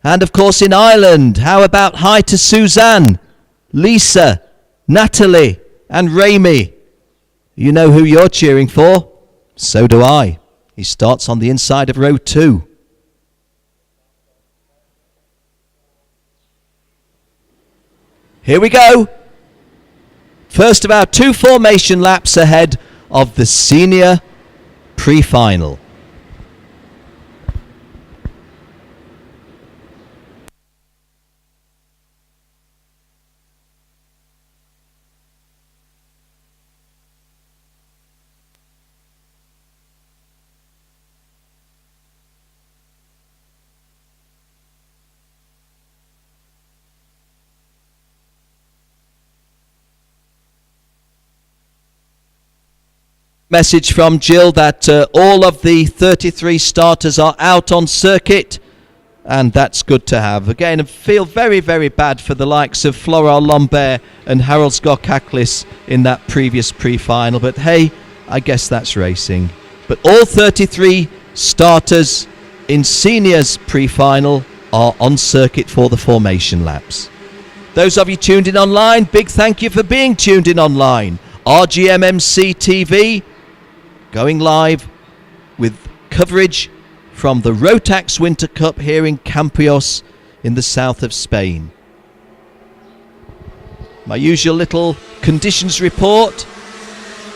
And of course in Ireland, how about hi to Suzanne, Lisa, Natalie and Ramy? You know who you're cheering for? So do I. He starts on the inside of row 2. Here we go. First of our 2 formation laps ahead of the senior pre-final. Message from Jill that all of the 33 starters are out on circuit, and that's good to have. Again, I feel very, very bad for the likes of Flora Lombert and Harold Skokaklis in that previous pre-final, but hey, I guess that's racing. But all 33 starters in seniors pre-final are on circuit for the formation laps. Those of you tuned in online, big thank you for being tuned in online. RGMMC TV going live with coverage from the Rotax Winter Cup here in Campillos in the south of Spain. My usual little conditions report.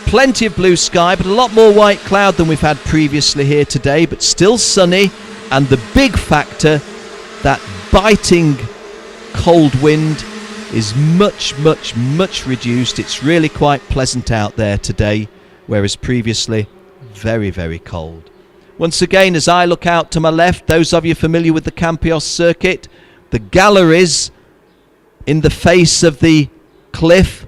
Plenty of blue sky, but a lot more white cloud than we've had previously here today, but still sunny, and the big factor, that biting cold wind, is much reduced. It's really quite pleasant out there today, whereas previously very, very cold. Once again, as I look out to my left, those of you familiar with the Campillos circuit, the galleries in the face of the cliff,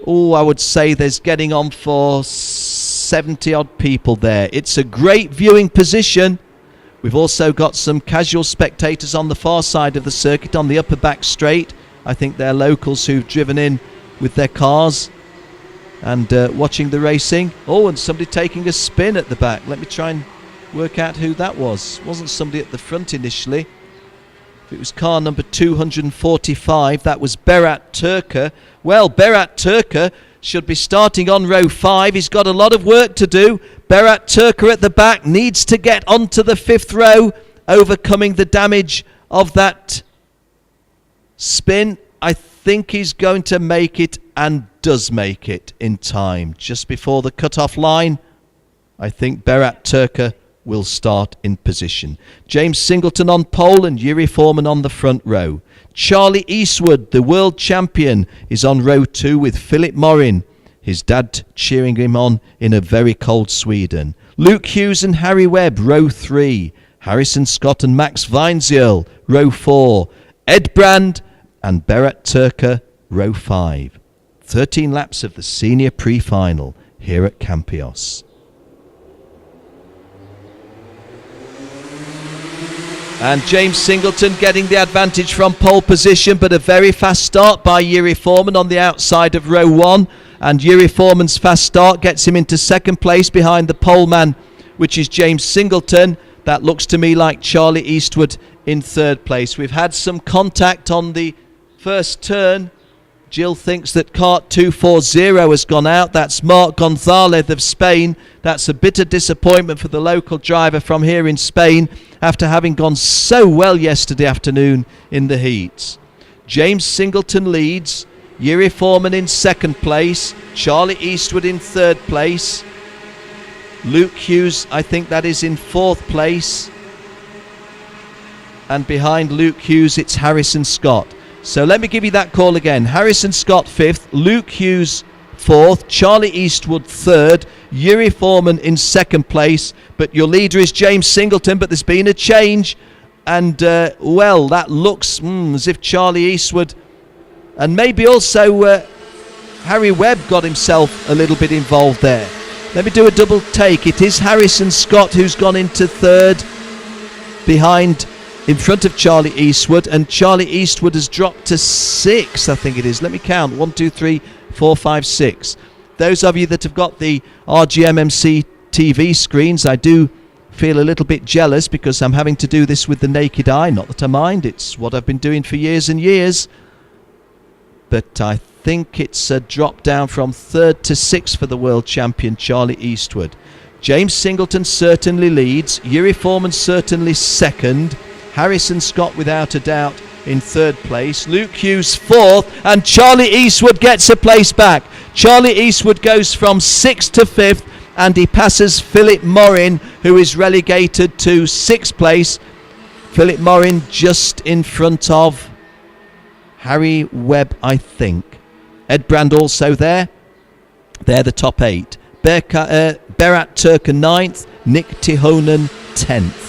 I would say there's getting on for 70 odd people there. It's a great viewing position. We've also got some casual spectators on the far side of the circuit on the upper back straight. I think they're locals who've driven in with their cars and watching the racing. And somebody taking a spin at the back. Let me try and work out who that was. It wasn't somebody at the front initially. If it was car number 245, that was Berat Turka. Well, Berat Turka should be starting on row 5. He's got a lot of work to do. Berat Turka at the back needs to get onto the 5th row, overcoming the damage of that spin. I think he's going to make it, and does make it in time. Just before the cut-off line, I think Berat Turka will start in position. James Singleton on pole and Yuri Foreman on the front row. Charlie Eastwood, the world champion, is on row 2 with Philip Morin, his dad cheering him on in a very cold Sweden. Luke Hughes and Harry Webb, row 3. Harrison Scott and Max Weinzierl, row 4. Ed Brand and Berat Turka, row 5. 13 laps of the senior pre-final here at Campillos. And James Singleton getting the advantage from pole position, but a very fast start by Yuri Foreman on the outside of row 1. And Yuri Foreman's fast start gets him into second place behind the pole man, which is James Singleton. That looks to me like Charlie Eastwood in third place. We've had some contact on the first turn. Jill thinks that cart 240 has gone out. That's Mark Gonzalez of Spain. That's a bitter disappointment for the local driver from here in Spain after having gone so well yesterday afternoon in the heats. James Singleton leads. Yuri Foreman in second place. Charlie Eastwood in third place. Luke Hughes, I think that is in fourth place. And behind Luke Hughes, it's Harrison Scott. So let me give you that call again. Harrison Scott 5th, Luke Hughes 4th, Charlie Eastwood 3rd, Yuri Foreman in second place. But your leader is James Singleton, but there's been a change. And, well, that looks as if Charlie Eastwood and maybe also Harry Webb got himself a little bit involved there. Let me do a double take. It is Harrison Scott who's gone into third in front of Charlie Eastwood, and Charlie Eastwood has dropped to 6, I think it is. Let me count. 1, 2, 3, 4, 5, 6. Those of you that have got the RGMMC TV screens, I do feel a little bit jealous because I'm having to do this with the naked eye. Not that I mind, it's what I've been doing for years and years. But I think it's a drop down from 3rd to 6th for the world champion Charlie Eastwood. James Singleton certainly leads. Yuri Foreman certainly 2nd. Harrison Scott without a doubt in 3rd place. Luke Hughes 4th, and Charlie Eastwood gets a place back. Charlie Eastwood goes from 6th to 5th, and he passes Philip Morin, who is relegated to 6th place. Philip Morin just in front of Harry Webb, I think. Ed Brand also there. They're the top 8. Berat Turka 9th, Nick Tihonen 10th.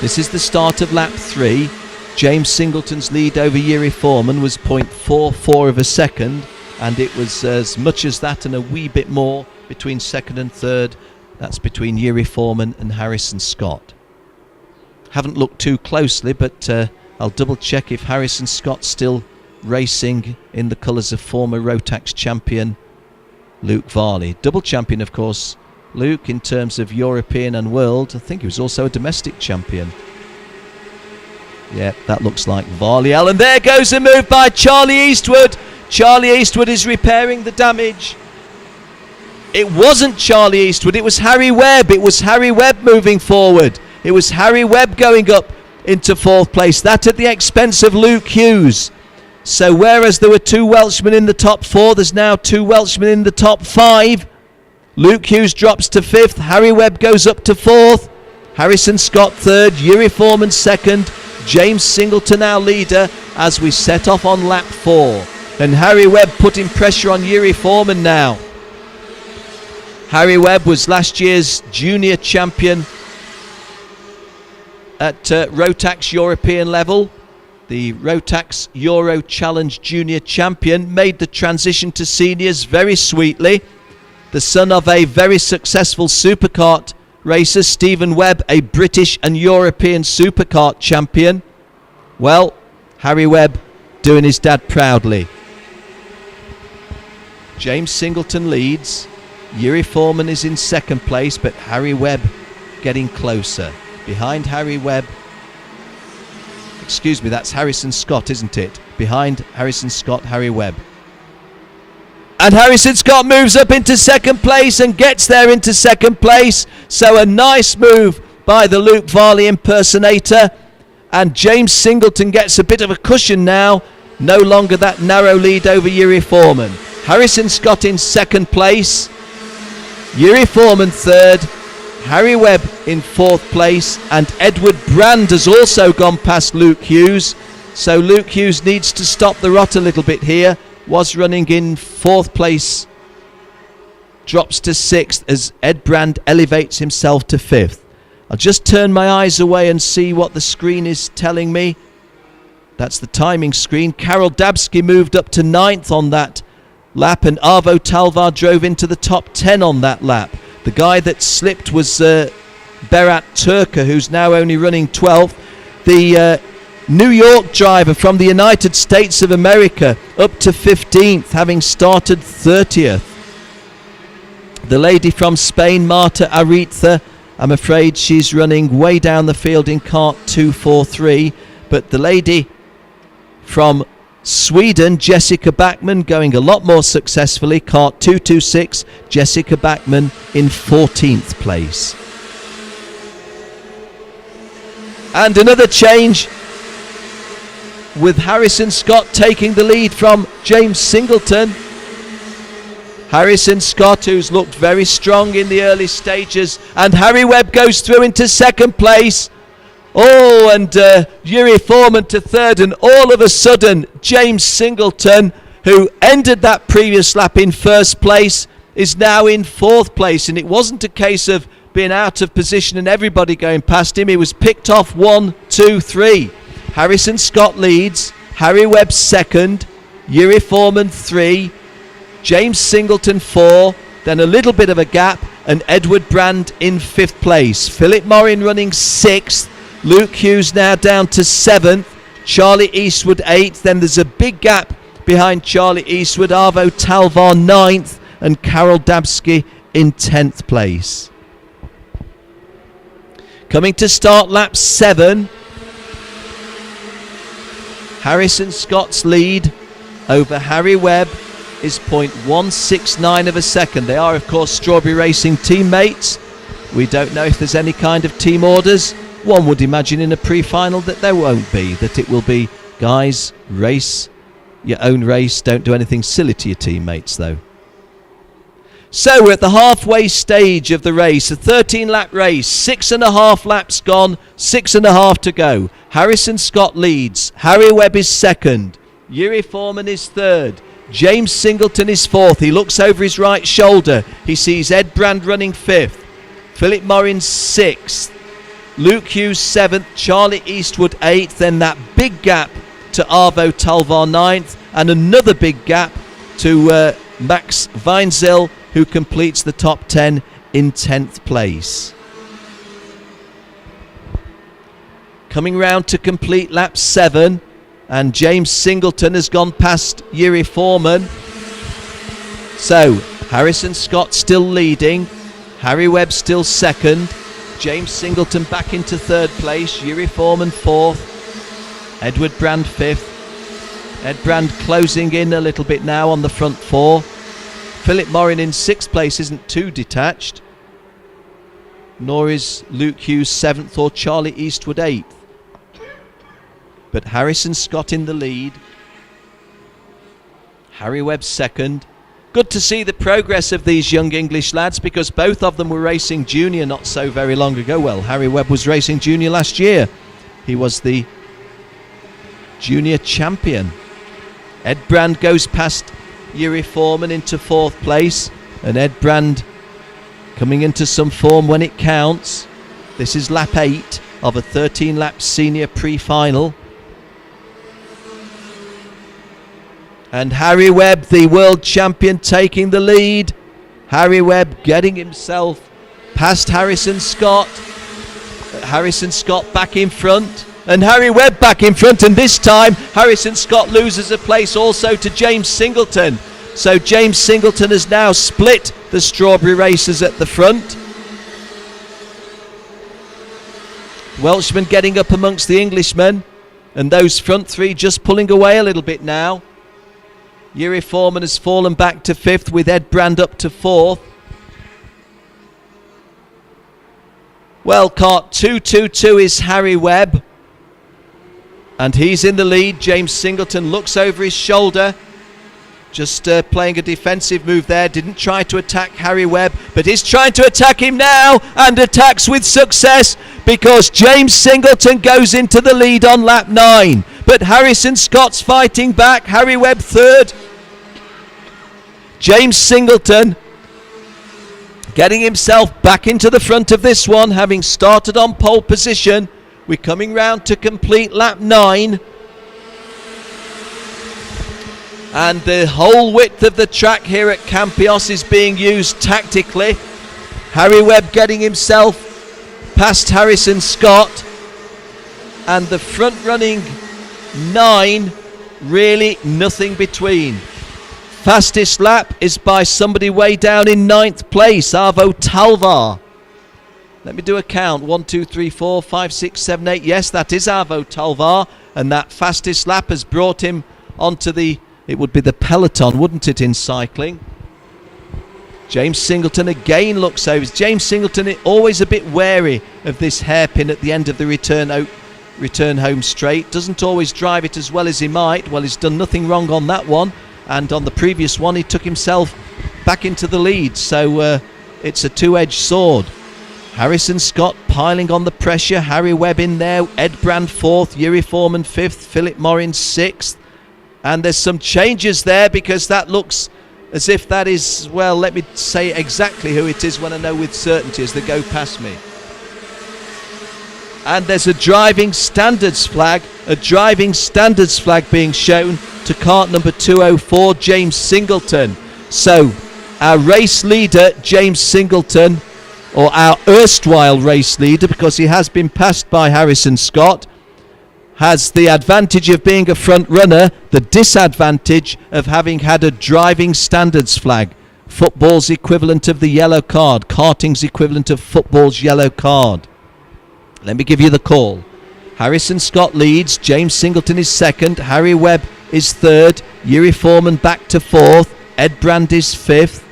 This is the start of lap 3. James Singleton's lead over Yuri Foreman was 0.44 of a second, and it was as much as that and a wee bit more between 2nd and 3rd. That's between Yuri Foreman and Harrison Scott. Haven't looked too closely, but I'll double check if Harrison Scott's still racing in the colours of former Rotax champion Luke Varley. Double champion, of course, Luke, in terms of European and world. I think he was also a domestic champion. Yeah, that looks like Varley. And there goes a move by Charlie Eastwood. Charlie Eastwood is repairing the damage. It wasn't Charlie Eastwood, it was Harry Webb. It was Harry Webb moving forward. It was Harry Webb going up into 4th place. That at the expense of Luke Hughes. So whereas there were 2 Welshmen in the top 4, there's now 2 Welshmen in the top 5. Luke Hughes drops to 5th. Harry Webb goes up to 4th. Harrison Scott 3rd. Yuri Foreman 2nd. James Singleton our leader as we set off on lap 4. And Harry Webb putting pressure on Yuri Foreman now. Harry Webb was last year's junior champion at Rotax European level. The Rotax Euro Challenge Junior Champion made the transition to seniors very sweetly. The son of a very successful superkart racer, Stephen Webb, a British and European superkart champion. Well, Harry Webb doing his dad proudly. James Singleton leads. Yuri Foreman is in 2nd place, but Harry Webb getting closer. Behind Harry Webb, excuse me, that's Harrison Scott, isn't it? Behind Harrison Scott, Harry Webb. And Harrison Scott moves up into 2nd place and gets there into 2nd place. So a nice move by the Luke Varley impersonator. And James Singleton gets a bit of a cushion now. No longer that narrow lead over Yuri Foreman. Harrison Scott in 2nd place. Yuri Foreman 3rd. Harry Webb in 4th place, and Edward Brand has also gone past Luke Hughes. So Luke Hughes needs to stop the rot a little bit here. Was running in 4th place, drops to 6th as Ed Brand elevates himself to 5th. I'll just turn my eyes away and see what the screen is telling me. That's the timing screen. Karol Dabski moved up to 9th on that lap, and Arvo Talvar drove into the top 10 on that lap. The guy that slipped was Berat Turka, who's now only running 12th. The New York driver from the United States of America up to 15th, having started 30th. The lady from Spain, Marta Aritza, I'm afraid she's running way down the field in kart 243. But the lady from Sweden, Jessica Backman, going a lot more successfully. Kart 226, Jessica Backman in 14th place. And another change with Harrison Scott taking the lead from James Singleton. Harrison Scott, who's looked very strong in the early stages, and Harry Webb goes through into 2nd place. Oh, and Yuri Foreman to 3rd, and all of a sudden James Singleton, who ended that previous lap in 1st place, is now in 4th place. And it wasn't a case of being out of position and everybody going past him. He was picked off 1, 2, 3. Harrison Scott leads, Harry Webb 2nd, Yuri Foreman 3, James Singleton 4, then a little bit of a gap, and Edward Brand in 5th place. Philip Morin running 6th. Luke Hughes now down to 7th. Charlie Eastwood 8th. Then there's a big gap behind Charlie Eastwood. Arvo Talvar 9th. and Karol Dabski in 10th place. Coming to start lap 7, Harrison Scott's lead over Harry Webb is 0.169 of a second. They are, of course, Strawberry Racing teammates. We don't know if there's any kind of team orders. One would imagine in a pre-final that there won't be, that it will be, guys, race your own race, don't do anything silly to your teammates though. So we're at the halfway stage of the race, a 13-lap race, 6.5 laps gone, 6.5 to go. Harrison Scott leads, Harry Webb is second, Yuri Foreman is third, James Singleton is fourth. He looks over his right shoulder, he sees Ed Brand running fifth, Philip Morin sixth, Luke Hughes seventh, Charlie Eastwood eighth, then that big gap to Arvo Talvar ninth, and another big gap to Max Weinzel, who completes the top 10 in 10th place. Coming round to complete lap 7, and James Singleton has gone past Yuri Foreman. So Harrison Scott still leading, Harry Webb still second, James Singleton back into third place, Yuri Foreman fourth, Edward Brand fifth, Ed Brand closing in a little bit now on the front four. Philip Morin in sixth place isn't too detached, nor is Luke Hughes seventh or Charlie Eastwood eighth. But Harrison Scott in the lead, Harry Webb second. Good to see the progress of these young English lads, because both of them were racing junior not so very long ago. Well, Harry Webb was racing junior last year. He was the junior champion. Ed Brand goes past Yuri Foreman into fourth place, and Ed Brand coming into some form when it counts. This is lap 8 of a 13-lap senior pre-final. And Harry Webb, the world champion, taking the lead. Harry Webb getting himself past Harrison Scott. Harrison Scott back in front, and Harry Webb back in front, and this time Harrison Scott loses a place also to James Singleton. So James Singleton has now split the Strawberry racers at the front. Welshman getting up amongst the Englishmen, and those front three just pulling away a little bit now. Yuri Foreman has fallen back to fifth, with Ed Brand up to fourth. Well, cart 222 is Harry Webb, and he's in the lead. James Singleton looks over his shoulder, just playing a defensive move there. Didn't try to attack Harry Webb, but is trying to attack him now, and attacks with success, because James Singleton goes into the lead on lap 9. But Harrison Scott's fighting back. Harry Webb third. James Singleton getting himself back into the front of this one, having started on pole position. We're coming round to complete lap 9. And the whole width of the track here at Campillos is being used tactically. Harry Webb getting himself past Harrison Scott. And the front running 9, really nothing between. Fastest lap is by somebody way down in 9th place, Arvo Talvar. Let me do a count. 1, 2, 3, 4, 5, 6, 7, 8. Yes, that is Arvo Talvar. And that fastest lap has brought him onto the, it would be the peloton, wouldn't it, in cycling? James Singleton again looks over. James Singleton always a bit wary of this hairpin at the end of the return home straight. Doesn't always drive it as well as he might. Well, he's done nothing wrong on that one. And on the previous one, he took himself back into the lead. So it's a two-edged sword. Harrison Scott piling on the pressure. Harry Webb in there. Ed Brand fourth. Yuri Foreman fifth. Philip Morin sixth. And there's some changes there, because that looks as if that is, well, let me say exactly who it is when I know with certainty as they go past me. And there's a driving standards flag being shown to cart number 204, James Singleton. So our race leader, James Singleton, or our erstwhile race leader, because he has been passed by Harrison Scott, has the advantage of being a front runner, the disadvantage of having had a driving standards flag Football's equivalent of the yellow card. Karting's equivalent of football's yellow card. Let me give you the call. Harrison Scott leads. James Singleton is second. Harry Webb is third. Yuri Foreman back to fourth. Ed Brand is fifth.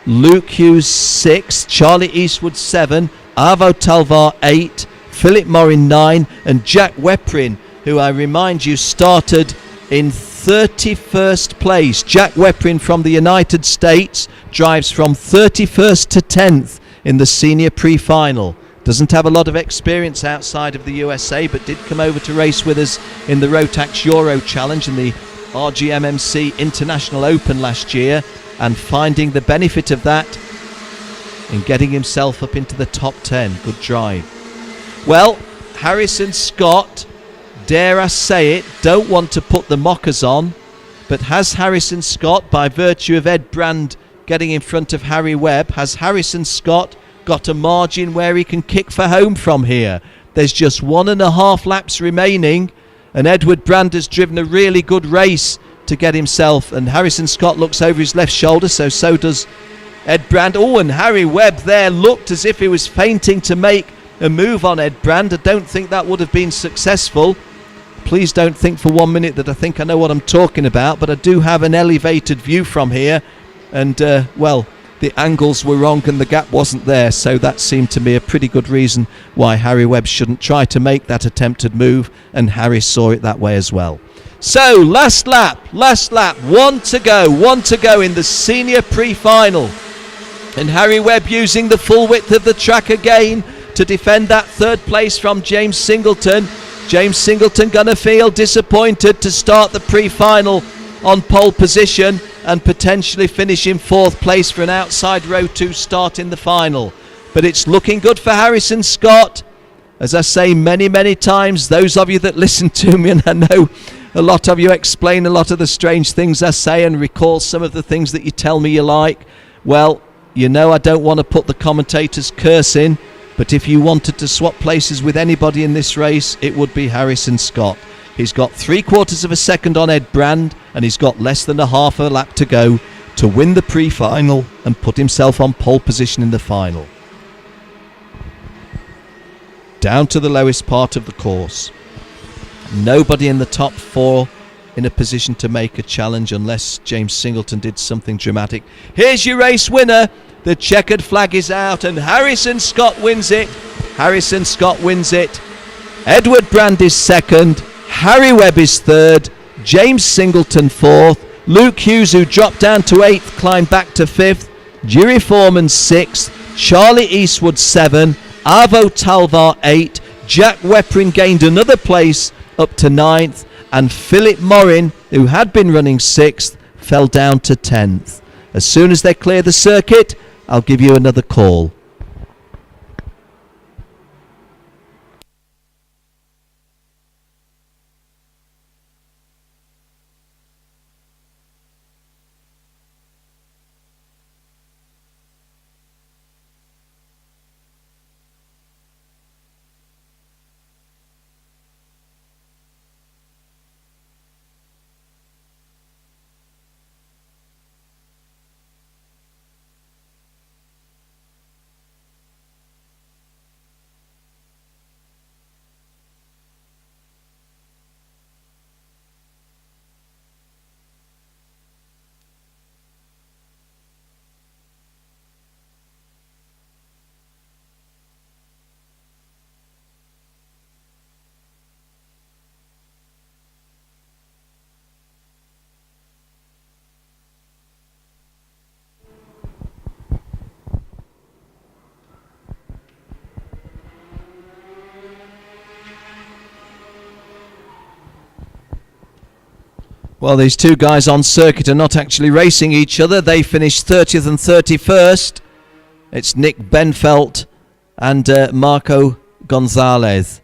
Luke Hughes sixth. Charlie Eastwood 7. Arvo Talvar 8. Philip Morin 9. And Jack Weprin, who I remind you started in 31st place. Jack Weprin from the United States drives from 31st to 10th in the senior pre-final. Doesn't have a lot of experience outside of the USA, but did come over to race with us in the Rotax Euro Challenge and the RGMMC International Open last year, and finding the benefit of that in getting himself up into the top 10. Good drive. Well, Harrison Scott, dare I say it, don't want to put the mockers on, but has Harrison Scott, by virtue of Ed Brand getting in front of Harry Webb, has Harrison Scott got a margin where he can kick for home from here? There's just 1.5 laps remaining, and Edward Brand has driven a really good race to get himself, and Harrison Scott looks over his left shoulder, so does Ed Brand. Oh, and Harry Webb there looked as if he was feinting to make a move on Ed Brand. I don't think that would have been successful. Please don't think for 1 minute that I think I know what I'm talking about, but I do have an elevated view from here, and well, the angles were wrong and the gap wasn't there, so that seemed to me a pretty good reason why Harry Webb shouldn't try to make that attempted move, and Harry saw it that way as well. So last lap, 1 to go in the senior pre-final, and Harry Webb using the full width of the track again to defend that third place from James Singleton. James Singleton gonna feel disappointed to start the pre-final on pole position and potentially finish in fourth place for an outside row 2 start in the final. But it's looking good for Harrison Scott. As I say many times, those of you that listen to me, and I know a lot of you explain a lot of the strange things I say and recall some of the things that you tell me you like, well, you know I don't want to put the commentators' curse in, but if you wanted to swap places with anybody in this race, it would be Harrison Scott. He's got 3/4 of a second on Ed Brand, and he's got less than a half a lap to go to win the pre-final and put himself on pole position in the final. Down to the lowest part of the course. Nobody in the top 4 in a position to make a challenge unless James Singleton did something dramatic. Here's your race winner. The checkered flag is out, and Harrison Scott wins it. Harrison Scott wins it. Edward Brand is second. Harry Webb is third. James Singleton fourth. Luke Hughes, who dropped down to 8th, climbed back to 5th. Yuri Foreman 6th. Charlie Eastwood 7. Arvo Talvar 8. Jack Weprin gained another place up to 9th. And Philip Morin, who had been running 6th, fell down to 10th. As soon as they clear the circuit, I'll give you another call. Well, these two guys on circuit are not actually racing each other. They finished 30th and 31st. It's Nick Benfelt and Marco Gonzalez.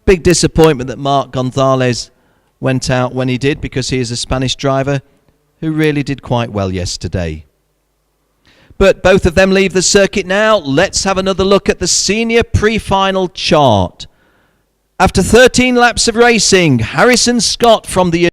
Big disappointment that Marc Gonzalez went out when he did, because he is a Spanish driver who really did quite well yesterday. But both of them leave the circuit now. Let's have another look at the senior pre-final chart. After 13 laps of racing, Harrison Scott from the